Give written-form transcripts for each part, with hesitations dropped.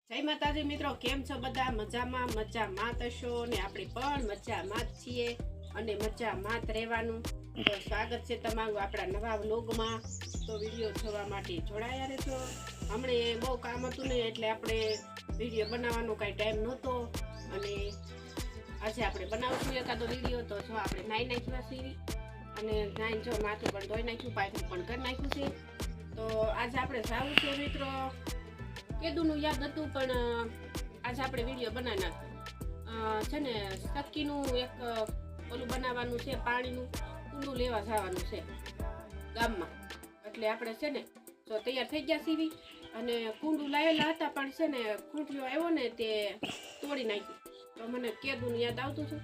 જય માતાજી મિત્રો, કેમ છો બધા? મજામાં થશો ને આપણે પણ મજામાં જ છીએ અને મજામાં જ રહેવાનું. તો સ્વાગત છે તમારું આપણા નવા વ્લોગમાં. તો વિડીયો જોવા માટે જોડાયા રહેજો. હમણે બહુ કામ હતું ને એટલે આપણે વિડીયો બનાવવાનો કાંઈ ટાઈમ નહોતો અને આજે આપણે બનાવશું એકાદો વિડીયો. તો જો આપણે નાઈ નાખ્યા સીવી અને નાઈ જો માથું પણ ધોઈ નાખ્યું, પાયથું પણ કરી નાખ્યું છે. તો આજે આપણે જવું છે મિત્રો, કેદુનું યાદ હતું પણ આજે આપણે વિડીયો બનાવી નાખ્યો છે ને. સક્કીનું એક ઓલું બનાવવાનું છે, પાણીનું કુંડું લેવા જવાનું છે ગામમાં. એટલે આપણે છે ને જો તૈયાર થઈ ગયા સીવી અને કુંડું લાવેલા હતા પણ છે ને ખૂંટિયો આવ્યો ને તે તોડી નાખ્યું. તો મને કેદુનું યાદ આવતું હતું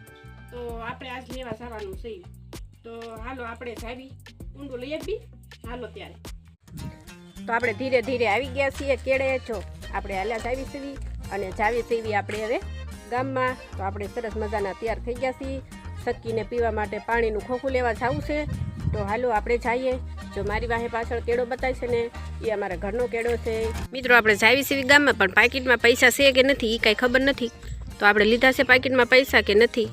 તો આપણે આજ લેવા જવાનું છે. તો હાલો આપણે જાવી કુંડું લઈ આવી. હાલો ત્યારે તો આપણે ધીરે ધીરે આવી ગયા છીએ કેળે. જો આપણે હાલ્યા જાવી સીવી અને જાવી સીવી આપણે હવે ગામમાં. તો આપણે સરસ મજાના તૈયાર થઈ ગયા છીએ. સક્કીને પીવા માટે પાણીનું ખોખું લેવા જવું છે. તો હાલો આપણે જઈએ. જો મારી વાહે પાછળ કેળો બતાય છે ને એ અમારા ઘરનો કેળો છે મિત્રો. આપણે જાવી સીવી ગામમાં પણ પાકીટમાં પૈસા છે કે નથી એ કાંઈ ખબર નથી. તો આપણે લીધા છે પાકીટમાં પૈસા કે નથી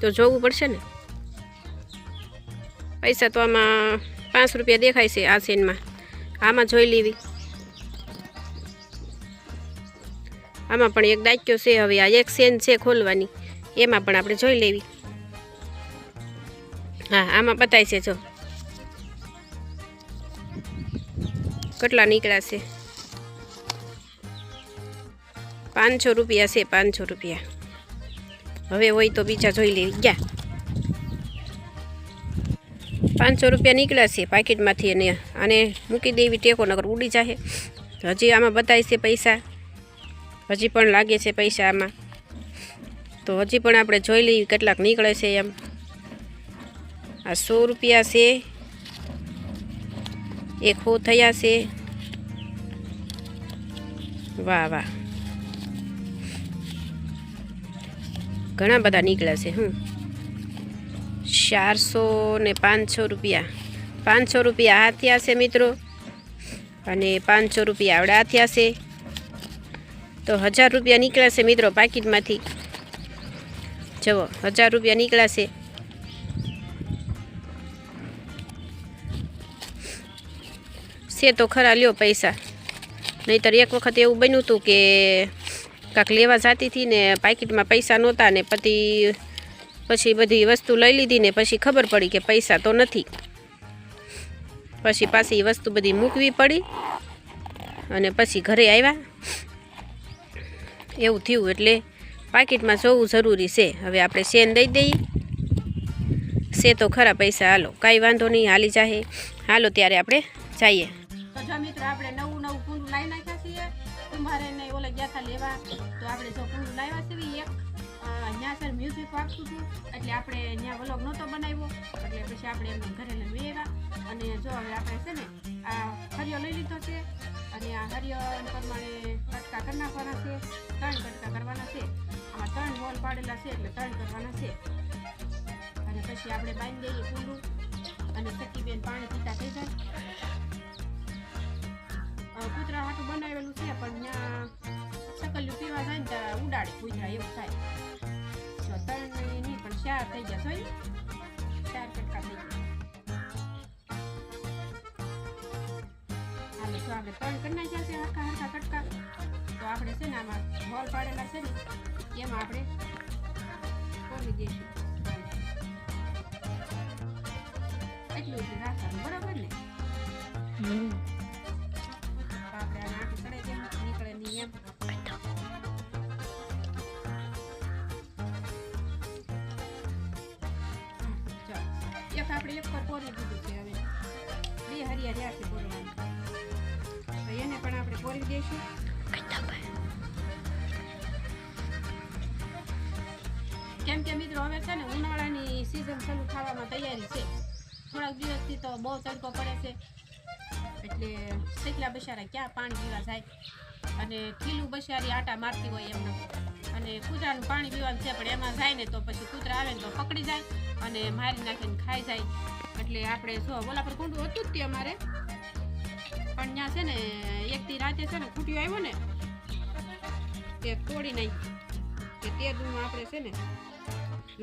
તો જોવું પડશે ને. પૈસા તો આમાં 5 રૂપિયા દેખાય છે આ સેનમાં. આમાં જોઈ લેવી. આમાં પણ એક ડાક્યો છે. હવે આ એક સેન છે ખોલવાની, એમાં પણ આપણે જોઈ લેવી. હા, આમાં બતાય છે જો કેટલા નીકળ્યા છે. 500 રૂપિયા છે, 500 રૂપિયા. હવે હોય તો બીજા જોઈ લેવી. ગયા 500 રૂપિયા નીકળ્યા છે પાકીટમાંથી અને આને મૂકી દેવી ટેકો, નગર ઉડી જાય. હજી આમાં બતાય છે પૈસા, હજી પણ લાગે છે પૈસા આમાં. તો હજી પણ આપણે જોઈ લઈએ કેટલાક નીકળે છે એમ. આ 100 રૂપિયા છે, 100 થયા છે. વાહ વાહ, ઘણા બધા નીકળ્યા છે. 400 ને 500 રૂપિયા. 500 રૂપિયા આ થયા છે મિત્રો અને 500 રૂપિયા આવડે આ થયા છે. તો 1000 રૂપિયા નીકળ્યા છે મિત્રો પાકીટમાંથી. જુઓ 1000 રૂપિયા નીકળ્યા છે તો ખરા. લ્યો પૈસા. નહીંતર એક વખત એવું બન્યું હતું કે કાંક લેવા જતી હતી ને પાકીટમાં પૈસા નહોતા ને પછી બધી વસ્તુ લઈ લીધી ને પછી ખબર પડી કે પૈસા તો નથી. પછી પાછી વસ્તુ બધી મૂકવી પડી અને પછી ઘરે આવ્યા એવું થયું. એટલે પાકીટમાં જોવું જરૂરી છે. હવે આપણે સેન દઈ દઈએ છે તો ખરા પૈસા. હાલો કાંઈ વાંધો નહીં, હાલી જાહે. હાલો ત્યારે આપણે જઈએ. તો જો મિત્રો આપણે નવું કુંડું લાવી નાખ્યા છીએ. કુંભારે ને ઓલે ગયા હતા લેવા. તો આપણે જો કુંડું લાવ્યા છીએ એક ત્યાં સર મ્યુઝિક વાગતું હતું એટલે આપણે ત્યાં વ્લોગ નહોતો બનાવ્યો. એટલે પછી આપણે એમને ઘરે લઈને આવ્યા. અને જો હવે આપણે છે ને આ હરિયો લઈ લીધો છે અને આ હરિયો પ્રમાણે કટકા કરી નાખવાના છે. 3 કટકા કરવાના છે. આમાં 3 હોલ પાડેલા છે એટલે 3 કરવાના છે. અને પછી આપણે બાંધી દઈએ કુંડું અને સક્કી બેન પાણી પીતા થઈ જાય. કૂતરા હાટું બનાવેલું છે પણ ત્યાં સકલિયું પીવા જાય ને ત્યાં ઉડાડે કૂતરા એવું થાય. 3 નહીં પણ 4 થઈ ગયા. જોઈ 4 કટકા થઈ ગયા. હાલો તો આપણે 3 કરી નાખ્યા છે હરખા કટકા. તો આપણે છે ને આમાં હોલ પાડેલા છે ને એમાં આપણે કોરી દઈશું. એટલું જ રાખવાનું, બરાબર ને? આપણે આને આટલું ચડે જેમ નીકળે નહીં એમ. એક આપણે એક પર કોરી દીધું છે. હવે 2 હરિયા રહ્યા છે કોરવાનું. તો એને પણ આપણે કોરી દઈશું. કેમ કે મિત્રો હવે છે ને ઉનાળાની સિઝન ચાલુ થવામાં તૈયારી છે. થોડાક દિવસથી તો બહુ તડકો પડે છે એટલે શેકલા બસારા ક્યાં પાણી પીવા જાય અને ખીલું બસારી આટા મારતી હોય એમને. અને કૂતરાનું પાણી પીવાનું છે પણ એમાં જાય ને તો પછી કૂતરા આવે ને તો પકડી જાય અને મારી નાખીને ખાઈ જાય. એટલે આપણે જો ઓલા પર કુંડું હતું જ તે અમારે પણ ત્યાં છે ને એક દી રાતે છે ને ખૂટ્યો આવ્યો ને તે તોડી નાખી કે તે દૂધમાં આપણે છે ને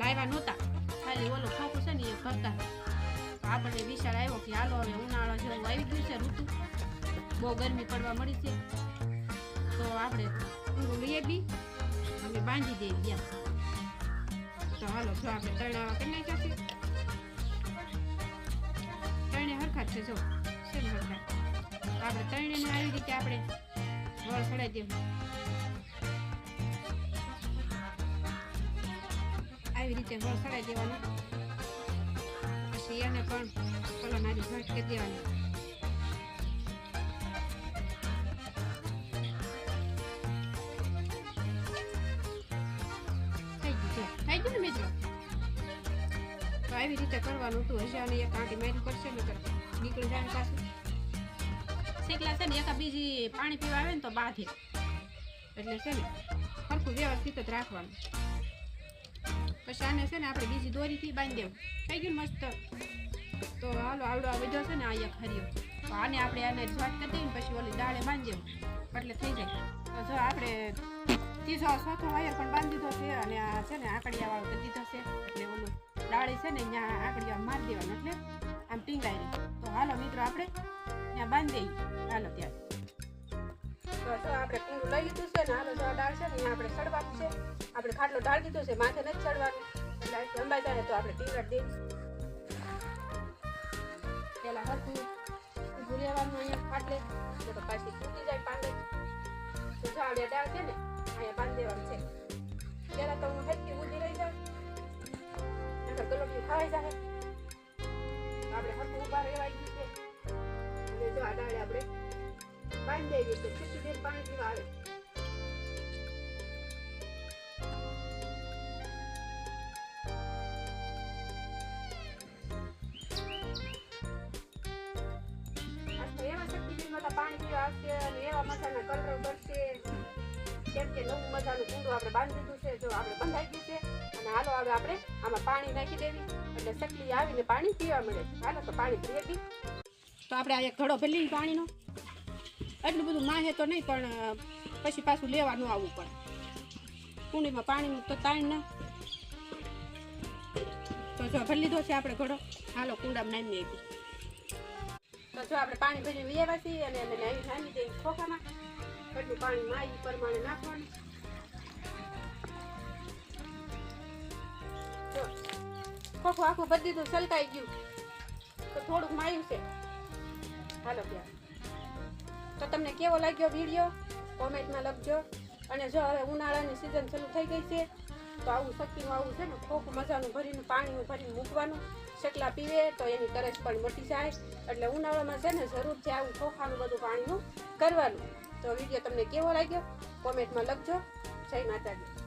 લાવ્યા નહોતા, ખાલી ઓલો ખોખું છે ને એ કરતા. આપણને વિચાર આવ્યો કે હાલો હવે ઉનાળો જેવું આવી ગયું છે ઋતુ, બહુ ગરમી પડવા મળી છે, તો આપણે ઊંડું લઈએ બી અને બાંધી દઈએ ગયા. તો હાલો જો આપણે તળાવા કરી નાખ્યા છે, તરણે હરખા છે જો છે ને હરખા. આપણે તરણેને આવી રીતે આપણે વળ ચડાવી દેવું, આવી રીતે વળ ચડાવી દેવાનું. પછી એને પણ કલર નારી ભટ કરી દેવાની. થઈ ગયું ને મિત્રો. તો આવી રીતે કરવાનું હતું. હજી આને એક આંટી મારી પડશે ને તો નીકળી જાય પાછું. શેકલા છે ને એકા બીજી પાણી પીવા આવે ને તો બાંધે, એટલે છે ને સરખું વ્યવસ્થિત જ રાખવાનું. પછી આને છે ને આપણે બીજી દોરીથી બાંધી દેવું. થઈ ગયું મસ્ત. તો હાલો આવડો આ બધો છે ને આ એક હરિયો, તો આને આપણે આને ઝાટ કરી દઈએ ને પછી ઓલી દાળે બાંધી દેવું એટલે થઈ જાય. તો જો આપણે ત્રીજો ચોથો વાયર પણ બાંધી દીધો છે અને આ છે ને આકડિયાવાળો કરી દીધો છે, એટલે ઓલું ડાળી છે ને ત્યાં આકડિયા મારી દેવાનું એટલે આમ ટીંગાઈ રહી. તો હાલો મિત્રો આપણે ત્યાં બાંધી દઈએ. હાલો ત્યારે તો જો આપણે કુંડું લઈ લીધું છે ને, હાલો જો આ દાળ છે ને અહીંયા આપણે સડવાનું છે. આપણે ખાટલો ઢાળ દીધો છે, માથે નથી ચડવાનું, એટલે લંબાઈ જાય તો આપણે ટીંગાડી દઈએ. પેલા હરખું ઊભું રહેવાનું અહીંયા ખાટલે, તો પાછી તૂટી જાય પાંડે. તો જો આપણે દાળ છે ને અહીંયા બાંધી દેવાનું છે. પેલા તો હું હરખી ઊંધી રહી જાય, નકર ગલોટિયું ખાવાઈ જાય. આપણે હરખું ઊભા રહેવાઈ ગયું છે. અને જો આ દાળ આપણે બાંધી દેવી છે, કેટલી દેર પાણી પીવા આવે. પાણી પીવા આવશે અને એવા મજાના કલર કરશે, કેમ કે નવું મજાનું કુંડું આપણે બાંધી દીધું છે. જો આપણે બંધાઈ ગયું છે અને હાલો હવે આપણે આમાં પાણી નાખી દેવી એટલે સકલી આવીને પાણી પીવા મળે. હાલો તો પાણી પીએ બી. તો આપણે આ એક ઘડો ભરી પાણીનો, એટલું બધું માહે તો નહીં પણ પછી પાછું લેવાનું આવવું પડે. કુંડીમાં પાણીનું તો તાણ ના. તો જો ભરી લીધો છે આપણે ઘડો. હાલો કુંડામાં નામી આપી. તો જો આપણે પાણી ભરીને વ્યવા છીએ અને અમે નામી દઈએ ખોખામાં. એટલું પાણી માં એ પ્રમાણે નાખવાનું. જો ખોખું આખું ભરી દીધું, સલકાઈ ગયું તો થોડુંક માયું છે. હાલો ત્યાં તો તમને કેવો લાગ્યો વિડીયો કોમેન્ટમાં લખજો. અને જો હવે ઉનાળાની સિઝન શરૂ થઈ ગઈ છે તો આવું શક્તિનું આવું છે ને ખોખું મજાનું ભરીને પાણીનું ભરીને મૂકવાનું. શકલા પીવે તો એની તરસ પણ મટી જાય. એટલે ઉનાળામાં છે ને જરૂર છે આવું ખોખાનું બધું પાણીનું કરવાનું. તો વિડીયો તમને કેવો લાગ્યો કોમેન્ટમાં લખજો. જય માતાજી.